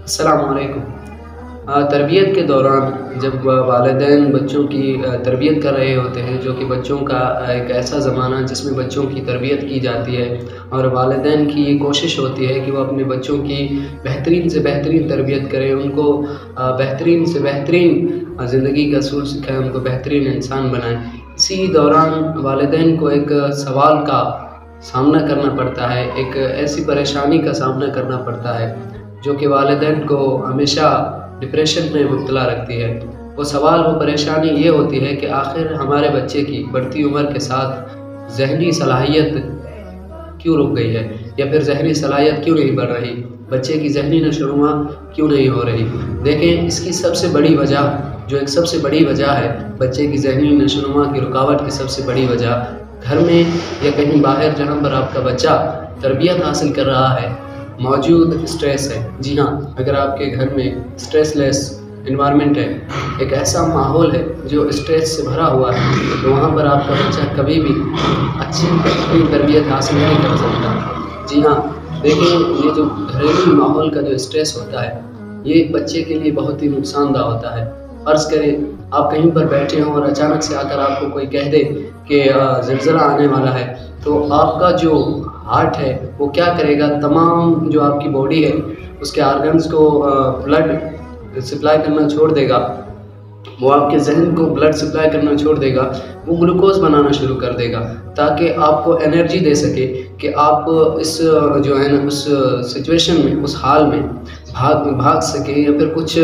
السلام علیکم۔ تربیت کے دوران جب والدین بچوں کی تربیت کر رہے ہوتے ہیں، جو کہ بچوں کا ایک ایسا زمانہ جس میں بچوں کی تربیت کی جاتی ہے، اور والدین کی یہ کوشش ہوتی ہے کہ وہ اپنے بچوں کی بہترین سے بہترین تربیت کریں، ان کو بہترین سے بہترین زندگی کا اصول سکھائیں، ان کو بہترین انسان بنائیں۔ اسی دوران والدین کو ایک سوال کا سامنا کرنا پڑتا ہے، ایک ایسی پریشانی کا سامنا کرنا پڑتا ہے جو کہ والدین کو ہمیشہ ڈپریشن میں مبتلا رکھتی ہے۔ وہ سوال، وہ پریشانی یہ ہوتی ہے کہ آخر ہمارے بچے کی بڑھتی عمر کے ساتھ ذہنی صلاحیت کیوں رک گئی ہے، یا پھر ذہنی صلاحیت کیوں نہیں بڑھ رہی، بچے کی ذہنی نشوونما کیوں نہیں ہو رہی۔ دیکھیں، اس کی سب سے بڑی وجہ، جو ایک سب سے بڑی وجہ ہے بچے کی ذہنی نشوونما کی رکاوٹ کی سب سے بڑی وجہ، گھر میں یا کہیں باہر جہاں پر آپ کا بچہ تربیت حاصل کر رہا ہے، موجود اسٹریس ہے۔ جی ہاں، اگر آپ کے گھر میں اسٹریس لیس انوائرمنٹ ہے، ایک ایسا ماحول ہے جو اسٹریس سے بھرا ہوا ہے، تو وہاں پر آپ کا بچہ کبھی بھی اچھی تربیت حاصل نہیں کر سکتا۔ جی ہاں، دیکھیں، یہ جو گھریلو ماحول کا جو اسٹریس ہوتا ہے، یہ بچے کے لیے بہت ہی نقصان دہ ہوتا ہے۔ فرض کریں آپ کہیں پر بیٹھے ہوں اور اچانک سے آ کر آپ کو کوئی کہہ دے کہ زلزلہ آنے والا ہے، تو آپ کا جو ہارٹ ہے وہ کیا کرے گا؟ تمام جو آپ کی باڈی ہے اس کے آرگنز کو بلڈ سپلائی کرنا چھوڑ دے گا، وہ آپ کے ذہن کو بلڈ سپلائی کرنا چھوڑ دے گا، وہ گلوکوز بنانا شروع کر دے گا تاکہ آپ کو انرجی دے سکے کہ آپ اس جو ہے نا اس سچویشن میں، اس حال میں بھاگ سکے، یا پھر کچھ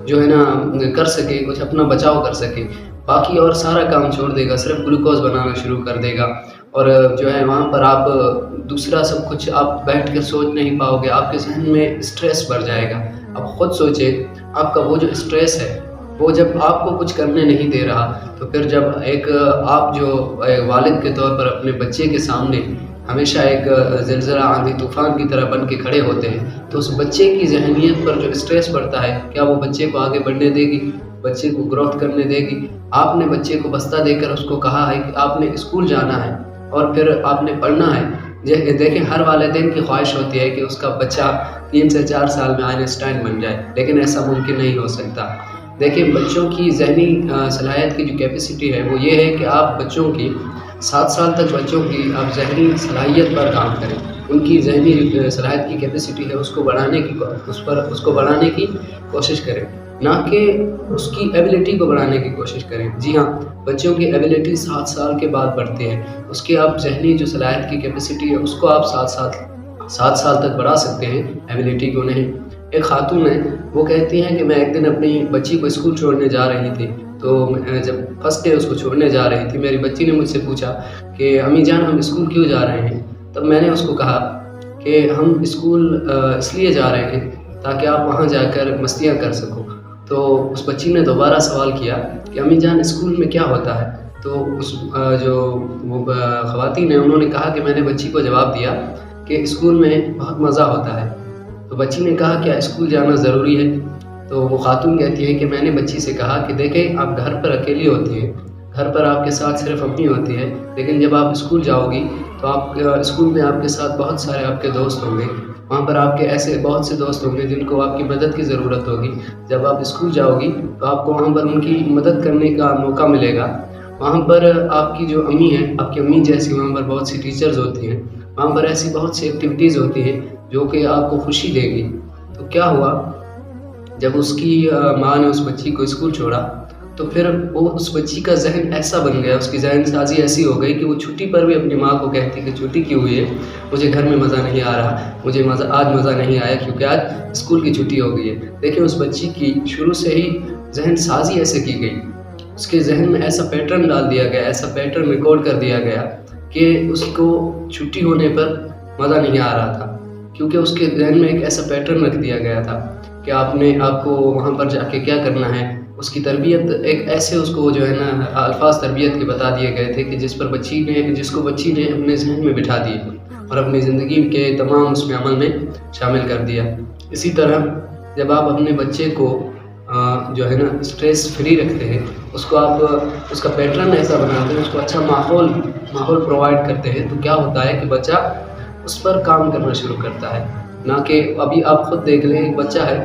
جو ہے نا کر سکے، کچھ اپنا بچاؤ کر سکے۔ باقی اور سارا کام چھوڑ دے گا، صرف گلوکوز بنانا شروع کر دے گا، اور جو ہے وہاں پر آپ دوسرا سب کچھ آپ بیٹھ کر سوچ نہیں پاؤ گے، آپ کے ذہن میں اسٹریس بڑھ جائے گا۔ اب خود سوچیں، آپ کا وہ جو اسٹریس ہے، وہ جب آپ کو کچھ کرنے نہیں دے رہا، تو پھر جب ایک آپ جو والد کے طور پر اپنے بچے کے سامنے ہمیشہ ایک زلزلہ، آندھی طوفان کی طرح بن کے کھڑے ہوتے ہیں، تو اس بچے کی ذہنیت پر جو اسٹریس پڑتا ہے، کیا وہ بچے کو آگے بڑھنے دے گی، بچے کو گروتھ کرنے دے گی؟ آپ نے بچے کو بستہ دے کر اس کو کہا ہے کہ آپ نے اسکول جانا ہے اور پھر آپ نے پڑھنا ہے۔ دیکھیں، ہر والدین کی خواہش ہوتی ہے کہ اس کا بچہ 3 سے 4 سال میں آئنسٹائن بن جائے، لیکن ایسا ممکن نہیں ہو سکتا۔ دیکھیں، بچوں کی ذہنی صلاحیت کی جو کیپیسٹی ہے وہ یہ ہے کہ آپ بچوں کی 7 سال تک بچوں کی آپ ذہنی صلاحیت پر کام کریں، ان کی ذہنی صلاحیت کی کیپیسٹی ہے اس کو بڑھانے کی کوشش کریں، نہ کہ اس کی ایبلٹی کو بڑھانے کی کوشش کریں۔ جی ہاں، بچوں کی ایبلٹی 7 سال کے بعد بڑھتی ہے، اس کی آپ ذہنی جو صلاحیت کی کیپیسٹی ہے اس کو آپ 7 سال تک بڑھا سکتے ہیں، ایبلٹی کو نہیں۔ ایک خاتون ہے، وہ کہتی ہیں کہ میں ایک دن اپنی بچی کو اسکول چھوڑنے جا رہی تھی، تو جب فرسٹ ڈے اس کو چھوڑنے جا رہی تھی، میری بچی نے مجھ سے پوچھا کہ امی جان ہم اسکول کیوں جا رہے ہیں؟ تب میں نے اس کو کہا کہ ہم اسکول اس لیے جا رہے ہیں تاکہ آپ وہاں جا کر مستیاں کر سکو۔ تو اس بچی نے دوبارہ سوال کیا کہ امی جان اسکول میں کیا ہوتا ہے؟ تو اس جو وہ خواتین ہیں انہوں نے کہا کہ میں نے بچی کو جواب دیا کہ اسکول میں بہت مزہ ہوتا ہے۔ تو بچی نے کہا کیا اسکول جانا ضروری ہے؟ تو وہ خاتون کہتی ہے کہ میں نے بچی سے کہا کہ دیکھیں، آپ گھر پر اکیلی ہوتی ہیں، گھر پر آپ کے ساتھ صرف امی ہوتی ہے، لیکن جب آپ اسکول جاؤ گی تو آپ اسکول میں آپ کے ساتھ بہت سارے آپ کے دوست ہوں گے، وہاں پر آپ کے ایسے بہت سے دوست ہوں گے جن کو آپ کی مدد کی ضرورت ہوگی۔ جب آپ اسکول جاؤ گی تو آپ کو وہاں پر ان کی مدد کرنے کا موقع ملے گا۔ وہاں پر آپ کی جو امی ہیں، آپ کی امی جیسی وہاں پر بہت سی ٹیچرز ہوتی ہیں، وہاں پر ایسی بہت سی ایکٹیویٹیز ہوتی ہیں جو کہ آپ کو خوشی دے گی۔ تو کیا ہوا، جب اس کی ماں نے اس بچی کو اسکول چھوڑا تو پھر وہ اس بچی کا ذہن ایسا بن گیا، اس کی ذہن سازی ایسی ہو گئی کہ وہ چھٹی پر بھی اپنی ماں کو کہتی کہ چھٹی کیوں ہوئی ہے، مجھے گھر میں مزہ نہیں آ رہا، مجھے آج مزہ نہیں آیا کیونکہ آج اسکول کی چھٹی ہو گئی ہے۔ دیکھیں، اس بچی کی شروع سے ہی ذہن سازی ایسے کی گئی، اس کے ذہن میں ایسا پیٹرن ڈال دیا گیا، ایسا پیٹرن ریکارڈ کر دیا گیا کہ اس کو چھٹی ہونے پر مزہ نہیں آ رہا تھا، کیونکہ اس کے ذہن میں ایک ایسا پیٹرن رکھ دیا گیا تھا کہ آپ کو وہاں پر جا کے کیا کرنا ہے۔ اس کی تربیت ایک ایسے اس کو جو ہے نا الفاظ تربیت کے بتا دیے گئے تھے کہ جس کو بچی نے اپنے ذہن میں بٹھا دیے اور اپنی زندگی کے تمام اس میں عمل میں شامل کر دیا۔ اسی طرح جب آپ اپنے بچے کو جو ہے نا اسٹریس فری رکھتے ہیں، اس کو آپ اس کا پیٹرن ایسا بناتے ہیں، اس کو اچھا ماحول پرووائڈ کرتے ہیں، تو کیا ہوتا ہے کہ بچہ اس پر کام کرنا شروع کرتا ہے۔ نہ کہ ابھی آپ خود دیکھ لیں، ایک بچہ ہے